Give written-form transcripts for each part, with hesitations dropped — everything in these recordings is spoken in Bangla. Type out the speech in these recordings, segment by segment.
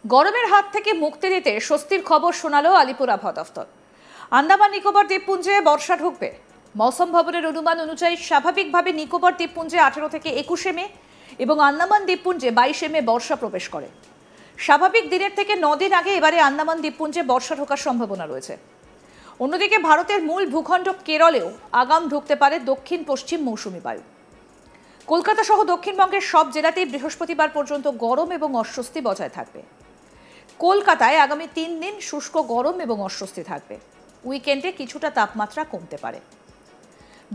গরমের হাত থেকে মুক্তি দিতে স্বস্তির খবর শোনালো আলিপুর আবহাওয়া দফতর। আন্দামান নিকোবর দ্বীপপুঞ্জে বর্ষা ঢুকবে। মৌসুম ভবনের অনুমান অনুযায়ী স্বাভাবিকভাবে নিকোবর দ্বীপপুঞ্জে 18 থেকে 21 মে এবং আন্দামান দ্বীপপুঞ্জে 22 মে বর্ষা প্রবেশ করে। স্বাভাবিক দিনের থেকে 9 দিন আগে এবারে আন্দামান দ্বীপপুঞ্জে বর্ষা ঢোকার সম্ভাবনা রয়েছে। অন্যদিকে ভারতের মূল ভূখণ্ড কেরলেও আগাম ঢুকতে পারে দক্ষিণ পশ্চিম মৌসুমী বায়ু। কলকাতা সহ দক্ষিণবঙ্গের সব জেলাতেই বৃহস্পতিবার পর্যন্ত গরম এবং অস্বস্তি বজায় থাকবে। কলকাতায় আগামী 3 দিন শুষ্ক গরম এবং অস্বস্তি থাকবে। উইকেন্ডে কিছুটা তাপমাত্রা কমতে পারে।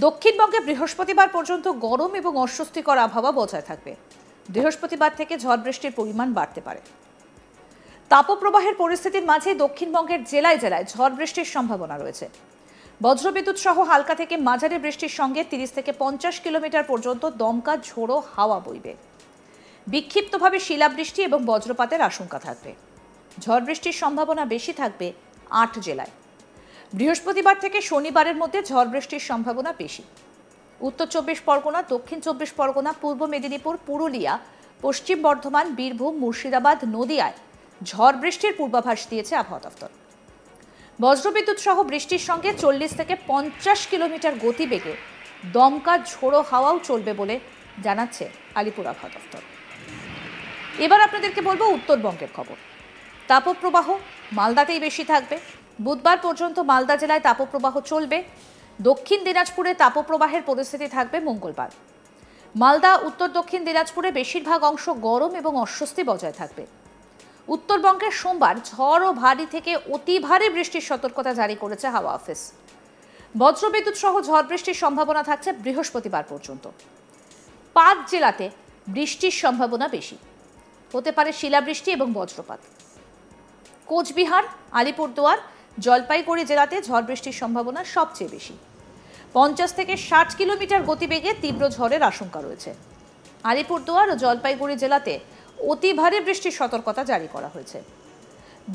দক্ষিণবঙ্গে বৃহস্পতিবার পর্যন্ত গরম এবং অস্বস্তিকর আবহাওয়া বজায় থাকবে। বৃহস্পতিবার থেকে ঝড় বৃষ্টির পরিমাণ বাড়তে পারে। তাপপ্রবাহের পরিস্থিতির মাঝে দক্ষিণবঙ্গের জেলায় জেলায় ঝড় বৃষ্টির সম্ভাবনা রয়েছে। বজ্রবিদ্যুৎ সহ হালকা থেকে মাঝারি বৃষ্টির সঙ্গে 30 থেকে 50 কিলোমিটার পর্যন্ত দমকা ঝোড়ো হাওয়া বইবে। বিক্ষিপ্তভাবে শিলাবৃষ্টি এবং বজ্রপাতের আশঙ্কা থাকবে। ঝড় বৃষ্টির সম্ভাবনা বেশি থাকবে 8 জেলায়। বৃহস্পতিবার থেকে শনিবারের মধ্যে ঝড় বৃষ্টির সম্ভাবনা বেশি। উত্তর 24 পরগনা, দক্ষিণ 24 পরগনা, পূর্ব মেদিনীপুর, পুরুলিয়া, পশ্চিম বর্ধমান, বীরভূম, মুর্শিদাবাদ, নদিয়ায় ঝড় বৃষ্টির পূর্বাভাস দিয়েছে আবহাওয়া দফতর। বজ্রবিদ্যুৎ সহ বৃষ্টির সঙ্গে 40 থেকে 50 কিলোমিটার গতিবেগে দমকা ঝোড়ো হাওয়াও চলবে বলে জানাচ্ছে আলিপুর আবহাওয়া দফতর। এবার আপনাদেরকে বলবো উত্তরবঙ্গের খবর। তাপপ্রবাহ মালদাতেই বেশি থাকবে। বুধবার পর্যন্ত মালদা জেলায় তাপপ্রবাহ চলবে। দক্ষিণ দিনাজপুরে তাপপ্রবাহের পরিস্থিতি থাকবে মঙ্গলবার। মালদা, উত্তর দক্ষিণ দিনাজপুরে বেশিরভাগ অংশ গরম এবং অস্বস্তি বজায় থাকবে। উত্তরবঙ্গের সোমবার ঝড় ও ভারী থেকে অতি ভারী বৃষ্টির সতর্কতা জারি করেছে হাওয়া অফিস। বজ্রবিদ্যুৎ সহ ঝড় বৃষ্টির সম্ভাবনা থাকছে বৃহস্পতিবার পর্যন্ত। 5 জেলাতে বৃষ্টির সম্ভাবনা বেশি। হতে পারে শিলাবৃষ্টি এবং বজ্রপাত। কোচবিহার, আলিপুরদুয়ার, জলপাইগুড়ি জেলাতে ঝড় বৃষ্টির সম্ভাবনা সবচেয়ে বেশি। 50 থেকে 60 কিলোমিটার গতিবেগে তীব্র ঝড়ের আশঙ্কা রয়েছে। আলিপুরদুয়ার ও জলপাইগুড়ি জেলাতে অতি ভারী বৃষ্টির সতর্কতা জারি করা হয়েছে।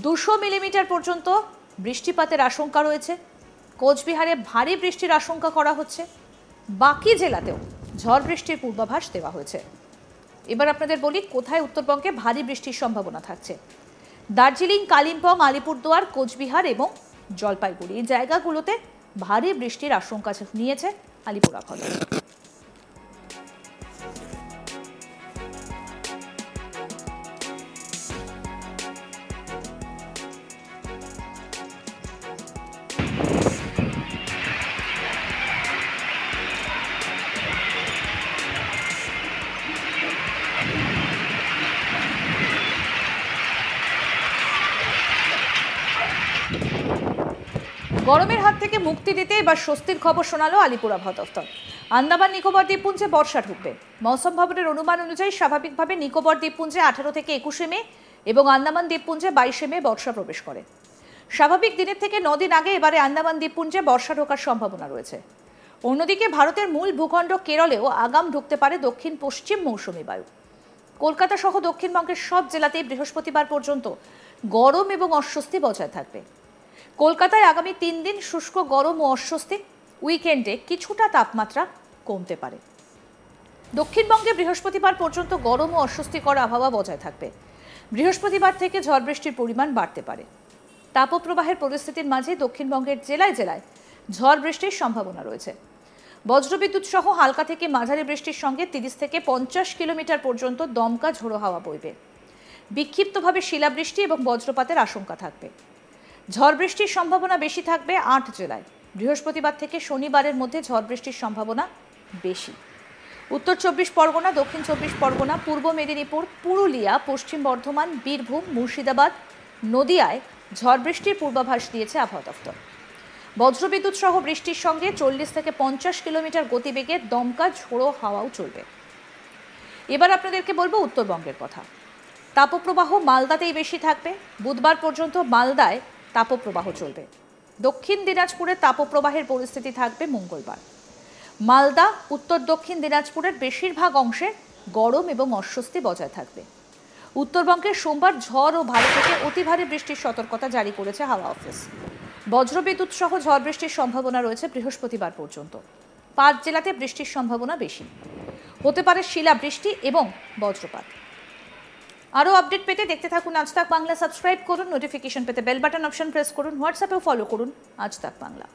200 মিলিমিটার পর্যন্ত বৃষ্টিপাতের আশঙ্কা রয়েছে। কোচবিহারে ভারী বৃষ্টির আশঙ্কা করা হচ্ছে। বাকি জেলাতেও ঝড় বৃষ্টির পূর্বাভাস দেওয়া হয়েছে। এবার আপনাদের বলি কোথায় উত্তরবঙ্গে ভারী বৃষ্টির সম্ভাবনা থাকছে। দার্জিলিং, কালিম্পং, আলিপুরদুয়ার, কোচবিহার এবং জলপাইগুড়ি এই জায়গাগুলোতে ভারী বৃষ্টির আশঙ্কা নিয়েছে আলিপুর আবহাওয়া দফতর। গরমের হাত থেকে মুক্তি দিতে এবার স্বস্তির খবর শোনালো আলিপুর আবহাওয়া দফতর। আন্দামান নিকোবর দ্বীপপুঞ্জে বর্ষা ঢুকবে। মৌসুম ভবনের অনুমান অনুযায়ী স্বাভাবিকভাবে নিকোবর দ্বীপপুঞ্জে 18 থেকে 21 মে এবং আন্দামান দ্বীপপুঞ্জে 22 মে বর্ষা প্রবেশ করে। স্বাভাবিক দিনের থেকে 9 দিন আগে এবারে আন্দামান দ্বীপপুঞ্জে বর্ষা ঢোকার সম্ভাবনা রয়েছে। অন্যদিকে ভারতের মূল ভূখণ্ড কেরলেও আগাম ঢুকতে পারে দক্ষিণ পশ্চিম মৌসুমী বায়ু। কলকাতা সহ দক্ষিণবঙ্গের সব জেলাতেই বৃহস্পতিবার পর্যন্ত গরম এবং অস্বস্তি বজায় থাকবে। কলকাতায় আগামী 3 দিন শুষ্ক গরম ও অস্বস্তি। উইকেন্ডে কিছুটা তাপমাত্রা কমতে পারে। দক্ষিণবঙ্গে বৃহস্পতিবার পর্যন্ত গরম ও অস্বস্তিকর আবহাওয়া বজায় থাকবে। বৃহস্পতিবার থেকে ঝড় বৃষ্টির পরিমাণ বাড়তে পারে। তাপপ্রবাহের পরিস্থিতির মাঝে দক্ষিণবঙ্গের জেলায় জেলায় ঝড় বৃষ্টির সম্ভাবনা রয়েছে। বজ্রবিদ্যুৎ সহ হালকা থেকে মাঝারি বৃষ্টির সঙ্গে 30 থেকে 50 কিলোমিটার পর্যন্ত দমকা ঝোড়ো হাওয়া বইবে। বিক্ষিপ্তভাবে শিলাবৃষ্টি এবং বজ্রপাতের আশঙ্কা থাকবে। ঝড় বৃষ্টির সম্ভাবনা বেশি থাকবে 8 জেলায়। বৃহস্পতিবার থেকে শনিবারের মধ্যে ঝড় বৃষ্টির সম্ভাবনা বেশি। উত্তর 24 পরগনা, দক্ষিণ 24 পরগনা, পূর্ব মেদিনীপুর, পুরুলিয়া, পশ্চিম বর্ধমান, বীরভূম, মুর্শিদাবাদ, নদিয়ায় ঝড় বৃষ্টির পূর্বাভাস দিয়েছে আবহাওয়া দফতর। বজ্রবিদ্যুৎ সহ বৃষ্টির সঙ্গে 40 থেকে 50 কিলোমিটার গতিবেগে দমকা ঝোড়ো হাওয়াও চলবে। এবার আপনাদেরকে বলবো উত্তরবঙ্গের কথা। তাপপ্রবাহ মালদাতেই বেশি থাকবে। বুধবার পর্যন্ত মালদায় তাপপ্রবাহ চলবে। দক্ষিণ দিনাজপুরের তাপপ্রবাহের পরিস্থিতি থাকবে মঙ্গলবার। মালদা, উত্তর দক্ষিণ দিনাজপুরের বেশিরভাগ অংশে গরম এবং অস্বস্তি বজায় থাকবে। উত্তরবঙ্গের সোমবার ঝড় ও ভারী থেকে অতি ভারী বৃষ্টির সতর্কতা জারি করেছে হাওয়া অফিস। বজ্রবিদ্যুৎ সহ ঝড় বৃষ্টির সম্ভাবনা রয়েছে বৃহস্পতিবার পর্যন্ত। 5 জেলাতে বৃষ্টির সম্ভাবনা বেশি। হতে পারে শিলাবৃষ্টি এবং বজ্রপাত। আরও আপডেট পেতে দেখতে থাকুন আজ তাক বাংলা। সাবস্ক্রাইব করুন, নোটিফিকেশন পেতে বেল বাটন অপশন প্রেস করুন, হোয়াটসঅ্যাপেও ফলো করুন আজ তাক বাংলা।